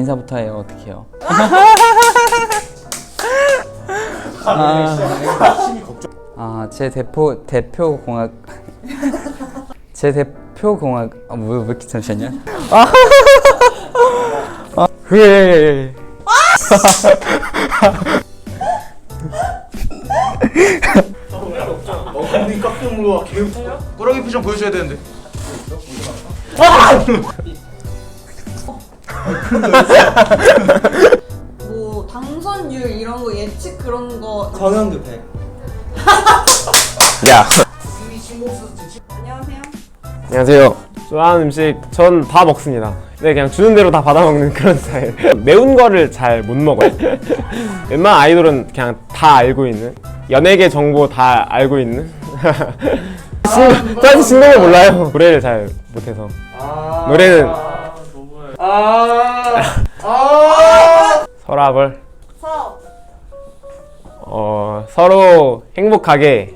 인사부터 해요. 어떻게 해요? 제 대표 공약 제 대표 공약 왜 이렇게 잠시만요. 그래. 우리 깍두기와 꾸러기 표정 보여줘야 되는데. 뭐 당선율 이런 거 예측 그런 거. 정현규 100. 야. 안녕하세요. 안녕하세요. 좋아하는 음식 전 다 먹습니다. 네, 그냥 주는 대로 다 받아 먹는 그런 스타일. 매운 거를 잘 못 먹어요. 웬만한 아이돌은 그냥 다 알고 있는, 연예계 정보 다 알고 있는. 사실 신동을 몰라요. 노래를 잘 못해서. 노래는 서랍을 서로 행복하게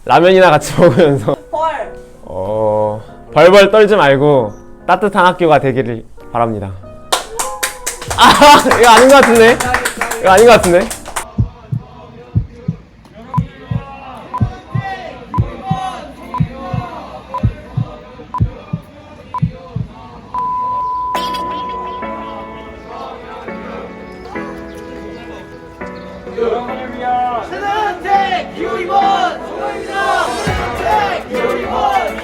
라면이나 같이 먹으면서 벌벌 떨지 말고 따뜻한 학교가 되기를 바랍니다. 이거 아닌 것 같은데? 이거 아닌 것 같은데? 신한테 기호 2번 정호입니다. 신한테 기호 2번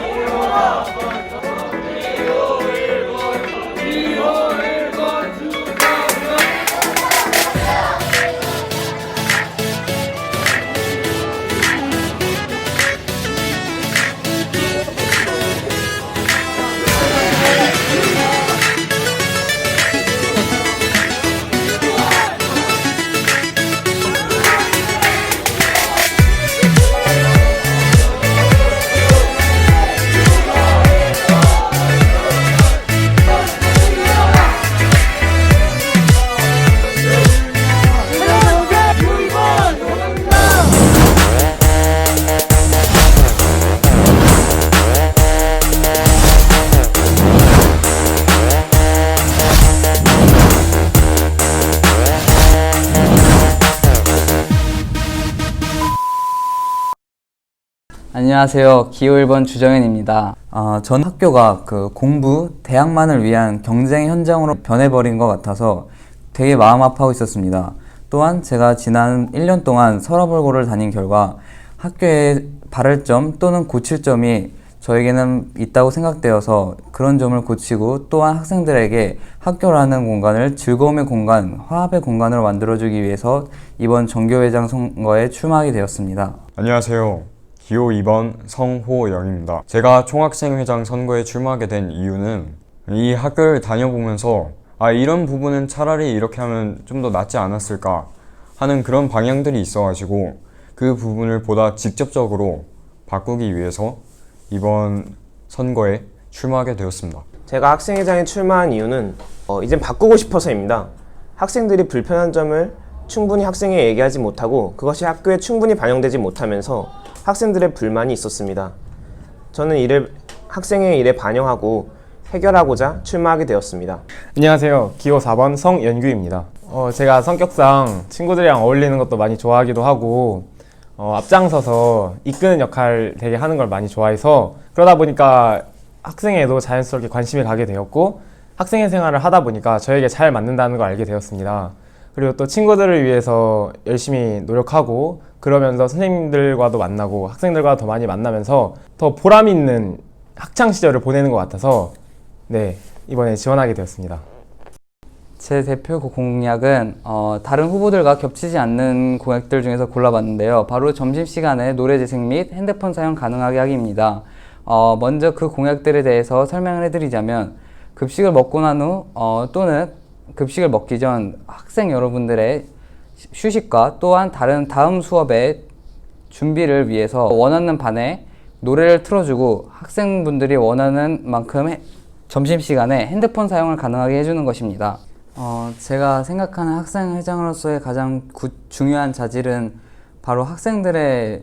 안녕하세요. 기호 1번 주정현입니다. 전 학교가 공부, 대학만을 위한 경쟁 현장으로 변해버린 것 같아서 되게 마음 아파하고 있었습니다. 또한 제가 지난 1년 동안 서라벌고를 다닌 결과 학교에 바랄 점 또는 고칠 점이 저에게는 있다고 생각되어서 그런 점을 고치고 또한 학생들에게 학교라는 공간을 즐거움의 공간, 화합의 공간으로 만들어주기 위해서 이번 정교회장 선거에 출마하게 되었습니다. 안녕하세요. 기호 2번 성호영입니다. 제가 총학생회장 선거에 출마하게 된 이유는 이 학교를 다녀보면서 이런 부분은 차라리 이렇게 하면 좀 더 낫지 않았을까 하는 그런 방향들이 있어가지고 그 부분을 보다 직접적으로 바꾸기 위해서 이번 선거에 출마하게 되었습니다. 제가 학생회장에 출마한 이유는 이젠 바꾸고 싶어서입니다. 학생들이 불편한 점을 충분히 학생에 얘기하지 못하고 그것이 학교에 충분히 반영되지 못하면서 학생들의 불만이 있었습니다. 저는 학생의 일에 반영하고 해결하고자 출마하게 되었습니다. 안녕하세요. 기호 4번 성연규입니다. 제가 성격상 친구들이랑 어울리는 것도 많이 좋아하기도 하고 앞장서서 이끄는 역할 되게 하는 걸 많이 좋아해서 그러다 보니까 학생회에도 자연스럽게 관심이 가게 되었고 학생회 생활을 하다 보니까 저에게 잘 맞는다는 걸 알게 되었습니다. 그리고 또 친구들을 위해서 열심히 노력하고 그러면서 선생님들과도 만나고 학생들과 더 많이 만나면서 더 보람 있는 학창 시절을 보내는 것 같아서 네, 이번에 지원하게 되었습니다. 제 대표 공약은 다른 후보들과 겹치지 않는 공약들 중에서 골라봤는데요. 바로 점심시간에 노래 재생 및 핸드폰 사용 가능하게 하기입니다. 먼저 그 공약들에 대해서 설명을 해드리자면 급식을 먹고 난 후 또는 급식을 먹기 전 학생 여러분들의 휴식과 또한 다음 수업의 준비를 위해서 원하는 반에 노래를 틀어주고 학생분들이 원하는 만큼 점심시간에 핸드폰 사용을 가능하게 해주는 것입니다. 제가 생각하는 학생회장으로서의 가장 중요한 자질은 바로 학생들의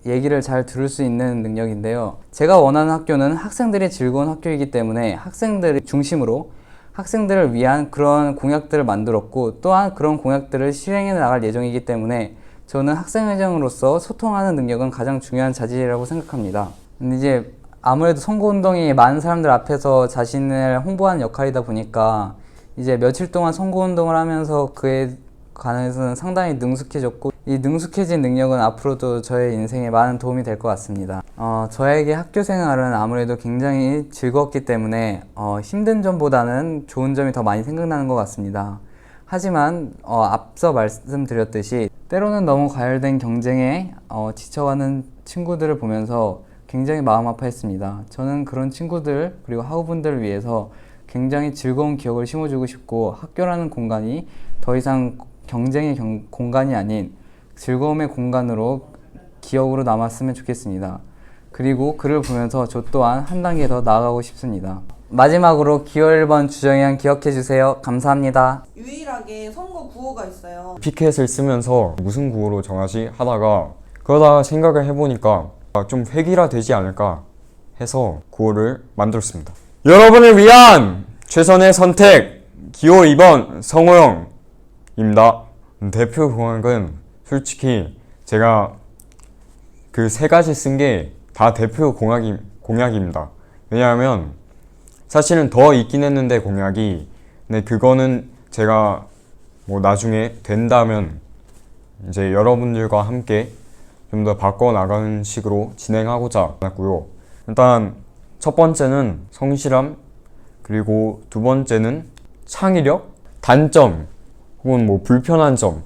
얘기를 잘 들을 수 있는 능력인데요. 제가 원하는 학교는 학생들이 즐거운 학교이기 때문에 학생들을 중심으로 학생들을 위한 그런 공약들을 만들었고, 또한 그런 공약들을 실행해 나갈 예정이기 때문에 저는 학생회장으로서 소통하는 능력은 가장 중요한 자질이라고 생각합니다. 근데 이제 아무래도 선거운동이 많은 사람들 앞에서 자신을 홍보하는 역할이다 보니까 이제 며칠 동안 선거운동을 하면서 그에 관해서는 상당히 능숙해졌고, 이 능숙해진 능력은 앞으로도 저의 인생에 많은 도움이 될 것 같습니다. 저에게 학교 생활은 아무래도 굉장히 즐거웠기 때문에 힘든 점보다는 좋은 점이 더 많이 생각나는 것 같습니다. 하지만 앞서 말씀드렸듯이 때로는 너무 과열된 경쟁에 지쳐가는 친구들을 보면서 굉장히 마음 아파했습니다. 저는 그런 친구들 그리고 학우분들을 위해서 굉장히 즐거운 기억을 심어주고 싶고, 학교라는 공간이 더 이상 경쟁의 공간이 아닌 즐거움의 공간으로 기억으로 남았으면 좋겠습니다. 그리고 그를 보면서 저 또한 한 단계 더 나아가고 싶습니다. 마지막으로 기호 1번 주정현 기억해주세요. 감사합니다. 유일하게 선거 구호가 있어요. 피켓을 쓰면서 무슨 구호로 정하지 하다가 그러다가 생각을 해보니까 좀 획일화 되지 않을까 해서 구호를 만들었습니다. 여러분을 위한 최선의 선택 기호 2번 성호영입니다. 대표 공약은 솔직히 제가 그 세 가지 쓴 게 다 대표 공약입니다. 왜냐하면 사실은 더 있긴 했는데 공약이, 근데 그거는 제가 뭐 나중에 된다면 이제 여러분들과 함께 좀 더 바꿔나가는 식으로 진행하고자 했고요. 일단 첫 번째는 성실함, 그리고 두 번째는 창의력, 단점 혹은 뭐 불편한 점,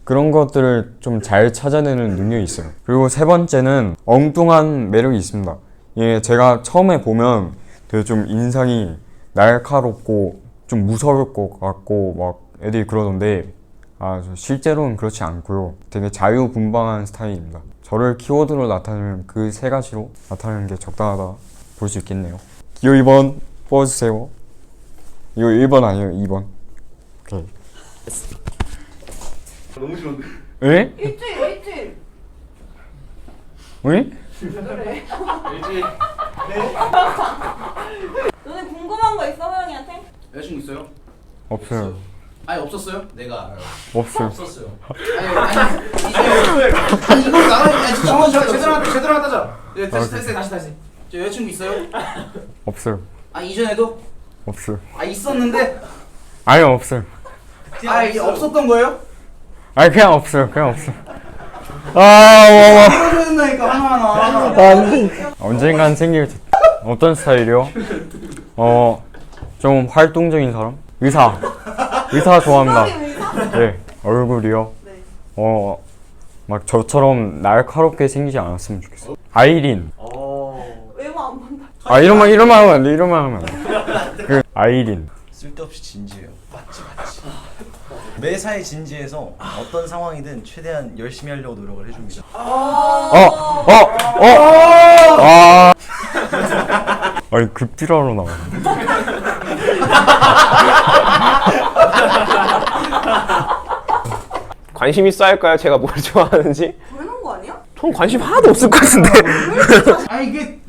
그런 것들을 좀 잘 찾아내는 능력이 있어요. 그리고 세 번째는 엉뚱한 매력이 있습니다. 예, 제가 처음에 보면 되게 좀 인상이 날카롭고 좀 무서울 것 같고 막 애들이 그러던데, 저 실제로는 그렇지 않고요. 되게 자유분방한 스타일입니다. 저를 키워드로 나타내면 그 세 가지로 나타내는 게 적당하다 볼 수 있겠네요. 기호 2번 뽑아주세요. 이거 1번 아니에요, 2번. 오케이. 너무 좋은데? 에? 일주일. 왜? 일주일. 너네 궁금한 거 있어, 호영이한테? 여자친구 있어요? 없어요. 아니 없었어요? 내가 알아요. 없어요. 없었어요. 아니 이걸 나는 잠깐만 제대로 하자. 다시. 저 여자친구 있어요? 없어요. 아 이전에도? 없어요. 아 있었는데? 아니요, 없어요. 아 이게 없었던 거예요? 아니 그냥 없어요. 이러야 된다니까 하나하나. 언젠간 생길 어떤 스타일이요? 좀 활동적인 사람? 의사 좋아합니다. 네, 얼굴이요? 네. 막 저처럼 날카롭게 생기지 않았으면 좋겠어요. 아이린. 외모 안 본다. 이러면 하면 안 돼. 그 아이린. 쓸데없이 진지해요. 맞지. 매사에 진지해서 어떤 상황이든 최대한 열심히 하려고 노력을 해줍니다. 아니 급질하러 나와. 관심 있어 할까요? 제가 뭘 좋아하는지? 당연한 거 아니야? 전 관심 하나도 없을 것 같은데. 아니 이게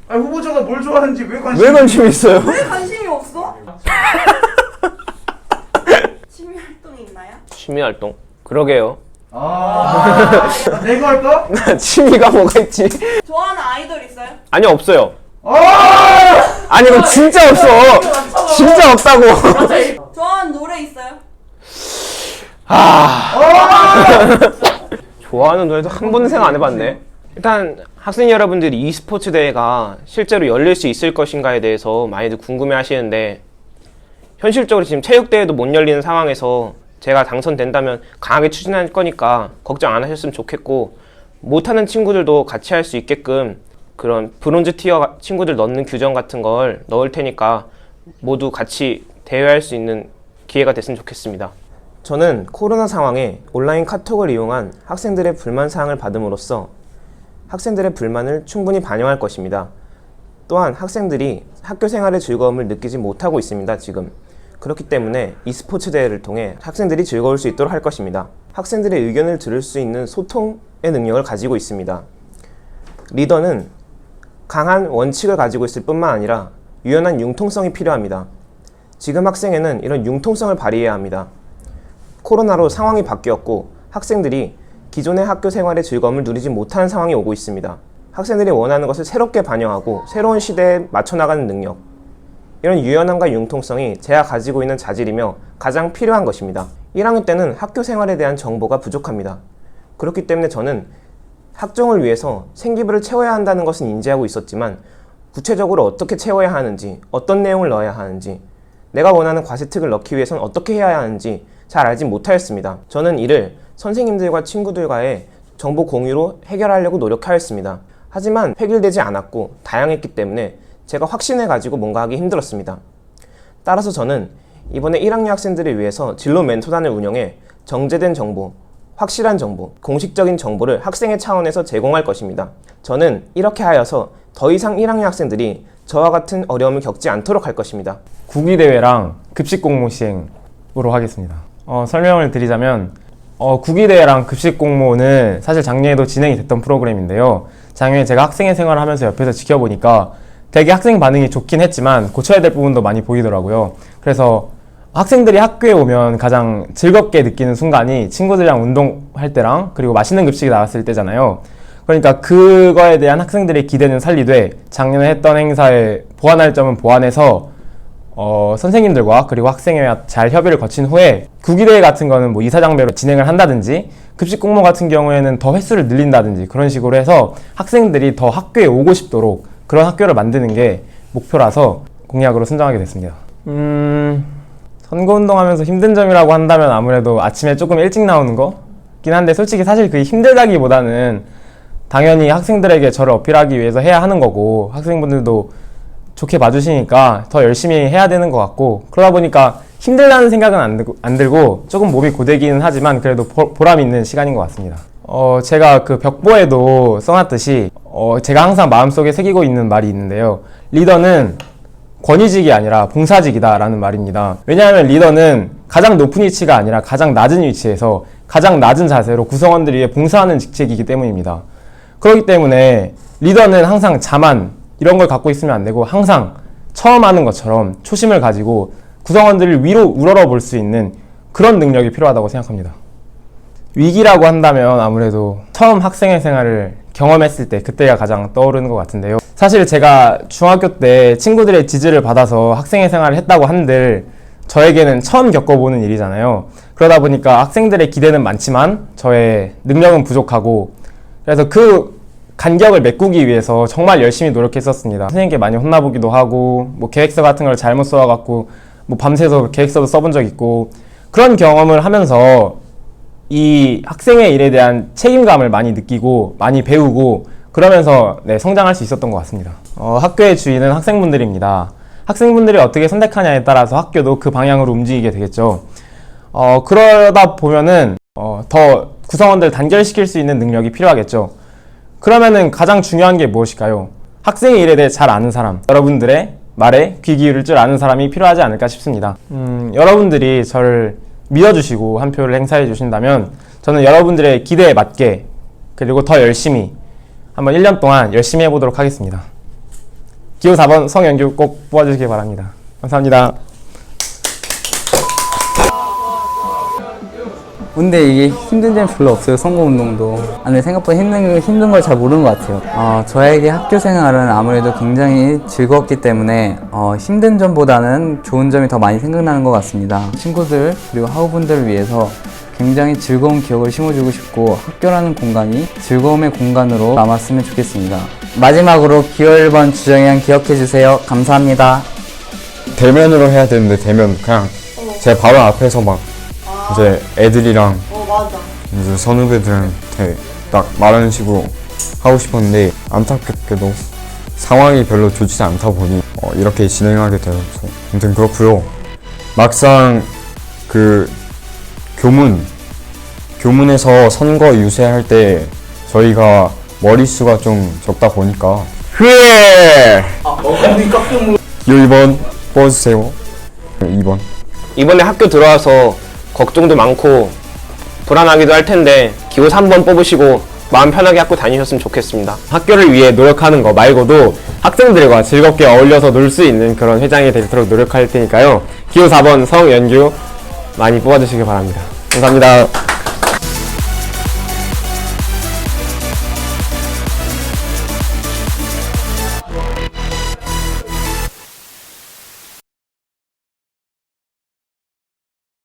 후보자가 뭘 좋아하는지 왜 관심? 왜 관심이 있어요? 왜 관심이 없어? 취미 활동이 있나요? 취미 활동. 그러게요. 내가 할까? 취미가 뭐가 있지? 좋아하는 아이돌 있어요? 아니 없어요. 아니 이거 진짜 없어. 진짜 없다고. 좋아하는 노래 있어요? 좋아하는 노래도 한 번은 생각 안 해봤네. 일단 학생 여러분들이 e스포츠 대회가 실제로 열릴 수 있을 것인가에 대해서 많이들 궁금해하시는데, 현실적으로 지금 체육대회도 못 열리는 상황에서 제가 당선된다면 강하게 추진할 거니까 걱정 안 하셨으면 좋겠고, 못하는 친구들도 같이 할 수 있게끔 그런 브론즈 티어 친구들 넣는 규정 같은 걸 넣을 테니까 모두 같이 대회할 수 있는 기회가 됐으면 좋겠습니다. 저는 코로나 상황에 온라인 카톡을 이용한 학생들의 불만 사항을 받음으로써 학생들의 불만을 충분히 반영할 것입니다. 또한 학생들이 학교 생활의 즐거움을 느끼지 못하고 있습니다, 지금. 그렇기 때문에 e스포츠 대회를 통해 학생들이 즐거울 수 있도록 할 것입니다. 학생들의 의견을 들을 수 있는 소통의 능력을 가지고 있습니다. 리더는 강한 원칙을 가지고 있을 뿐만 아니라 유연한 융통성이 필요합니다. 지금 학생에는 이런 융통성을 발휘해야 합니다. 코로나로 상황이 바뀌었고 학생들이 기존의 학교 생활의 즐거움을 누리지 못하는 상황이 오고 있습니다. 학생들이 원하는 것을 새롭게 반영하고 새로운 시대에 맞춰 나가는 능력, 이런 유연함과 융통성이 제가 가지고 있는 자질이며 가장 필요한 것입니다. 1학년 때는 학교 생활에 대한 정보가 부족합니다. 그렇기 때문에 저는 학종을 위해서 생기부를 채워야 한다는 것은 인지하고 있었지만 구체적으로 어떻게 채워야 하는지, 어떤 내용을 넣어야 하는지, 내가 원하는 과세특을 넣기 위해서는 어떻게 해야 하는지 잘 알지 못하였습니다. 저는 이를 선생님들과 친구들과의 정보 공유로 해결하려고 노력하였습니다. 하지만 획일되지 않았고 다양했기 때문에 제가 확신을 가지고 뭔가 하기 힘들었습니다. 따라서 저는 이번에 1학년 학생들을 위해서 진로 멘토단을 운영해 정제된 정보, 확실한 정보, 공식적인 정보를 학생의 차원에서 제공할 것입니다. 저는 이렇게 하여서 더 이상 1학년 학생들이 저와 같은 어려움을 겪지 않도록 할 것입니다. 국위대회랑 급식 공모 시행으로 하겠습니다. 설명을 드리자면 국위대회랑 급식 공모는 사실 작년에도 진행이 됐던 프로그램인데요. 작년에 제가 학생회 생활을 하면서 옆에서 지켜보니까 되게 학생 반응이 좋긴 했지만 고쳐야 될 부분도 많이 보이더라고요. 그래서 학생들이 학교에 오면 가장 즐겁게 느끼는 순간이 친구들이랑 운동할 때랑 그리고 맛있는 급식이 나왔을 때잖아요. 그러니까 그거에 대한 학생들의 기대는 살리되 작년에 했던 행사에 보완할 점은 보완해서 선생님들과 그리고 학생회와 잘 협의를 거친 후에 국위대회 같은 거는 뭐 이사장배로 진행을 한다든지 급식 공모 같은 경우에는 더 횟수를 늘린다든지 그런 식으로 해서 학생들이 더 학교에 오고 싶도록 그런 학교를 만드는 게 목표라서 공약으로 선정하게 됐습니다. 선거운동하면서 힘든 점이라고 한다면 아무래도 아침에 조금 일찍 나오는 거긴 한데 솔직히 사실 그게 힘들다기보다는 당연히 학생들에게 저를 어필하기 위해서 해야 하는 거고 학생분들도 좋게 봐주시니까 더 열심히 해야 되는 것 같고 그러다 보니까 힘들다는 생각은 안 들고 조금 몸이 고되기는 하지만 그래도 보람 있는 시간인 것 같습니다. 제가 그 벽보에도 써놨듯이 제가 항상 마음속에 새기고 있는 말이 있는데요. 리더는 권위직이 아니라 봉사직이다 라는 말입니다. 왜냐하면 리더는 가장 높은 위치가 아니라 가장 낮은 위치에서 가장 낮은 자세로 구성원들을 위해 봉사하는 직책이기 때문입니다. 그렇기 때문에 리더는 항상 자만 이런 걸 갖고 있으면 안 되고 항상 처음 하는 것처럼 초심을 가지고 구성원들을 위로 우러러 볼 수 있는 그런 능력이 필요하다고 생각합니다. 위기라고 한다면 아무래도 처음 학생회 생활을 경험했을 때 그때가 가장 떠오르는 것 같은데요. 사실 제가 중학교 때 친구들의 지지를 받아서 학생회 생활을 했다고 한들 저에게는 처음 겪어보는 일이잖아요. 그러다 보니까 학생들의 기대는 많지만 저의 능력은 부족하고 그래서 그 간격을 메꾸기 위해서 정말 열심히 노력했었습니다. 선생님께 많이 혼나보기도 하고 뭐 계획서 같은 걸 잘못 써갖고 뭐 밤새서 계획서도 써본 적 있고 그런 경험을 하면서 이 학생의 일에 대한 책임감을 많이 느끼고 많이 배우고 그러면서 성장할 수 있었던 것 같습니다. 학교의 주인은 학생분들입니다. 학생분들이 어떻게 선택하냐에 따라서 학교도 그 방향으로 움직이게 되겠죠. 그러다 보면은 더 구성원들 단결시킬 수 있는 능력이 필요하겠죠. 그러면은 가장 중요한 게 무엇일까요? 학생의 일에 대해 잘 아는 사람, 여러분들의 말에 귀 기울일 줄 아는 사람이 필요하지 않을까 싶습니다. 여러분들이 저를 믿어주시고 한 표를 행사해 주신다면 저는 여러분들의 기대에 맞게 그리고 더 열심히 한번 1년 동안 열심히 해보도록 하겠습니다. 기호 4번 성연규 꼭 뽑아주시기 바랍니다. 감사합니다. 근데 이게 힘든 점이 별로 없어요. 선거운동도. 근데 생각보다 힘든 걸 잘 모르는 것 같아요. 저에게 학교 생활은 아무래도 굉장히 즐거웠기 때문에 힘든 점보다는 좋은 점이 더 많이 생각나는 것 같습니다. 친구들 그리고 학우분들을 위해서 굉장히 즐거운 기억을 심어주고 싶고 학교라는 공간이 즐거움의 공간으로 남았으면 좋겠습니다. 마지막으로 기호 1번 주정현 기억해주세요. 감사합니다. 대면으로 해야 되는데 대면 그냥 제 바로 앞에서 막 이제 애들이랑 맞아. 이제 선후배들한테 딱 말하는 식으로 하고 싶었는데 안타깝게도 상황이 별로 좋지 않다 보니 이렇게 진행하게 되어서 아무튼 그렇고요. 막상 그 교문에서 선거 유세할 때 저희가 머릿수가 좀 적다 보니까 기호 2번 뽑아주세요. 2번. 이번에 학교 들어와서 걱정도 많고 불안하기도 할 텐데 기호 3번 뽑으시고 마음 편하게 학교 다니셨으면 좋겠습니다. 학교를 위해 노력하는 거 말고도 학생들과 즐겁게 어울려서 놀 수 있는 그런 회장이 되도록 노력할 테니까요. 기호 4번 성연규 많이 뽑아주시기 바랍니다. 감사합니다.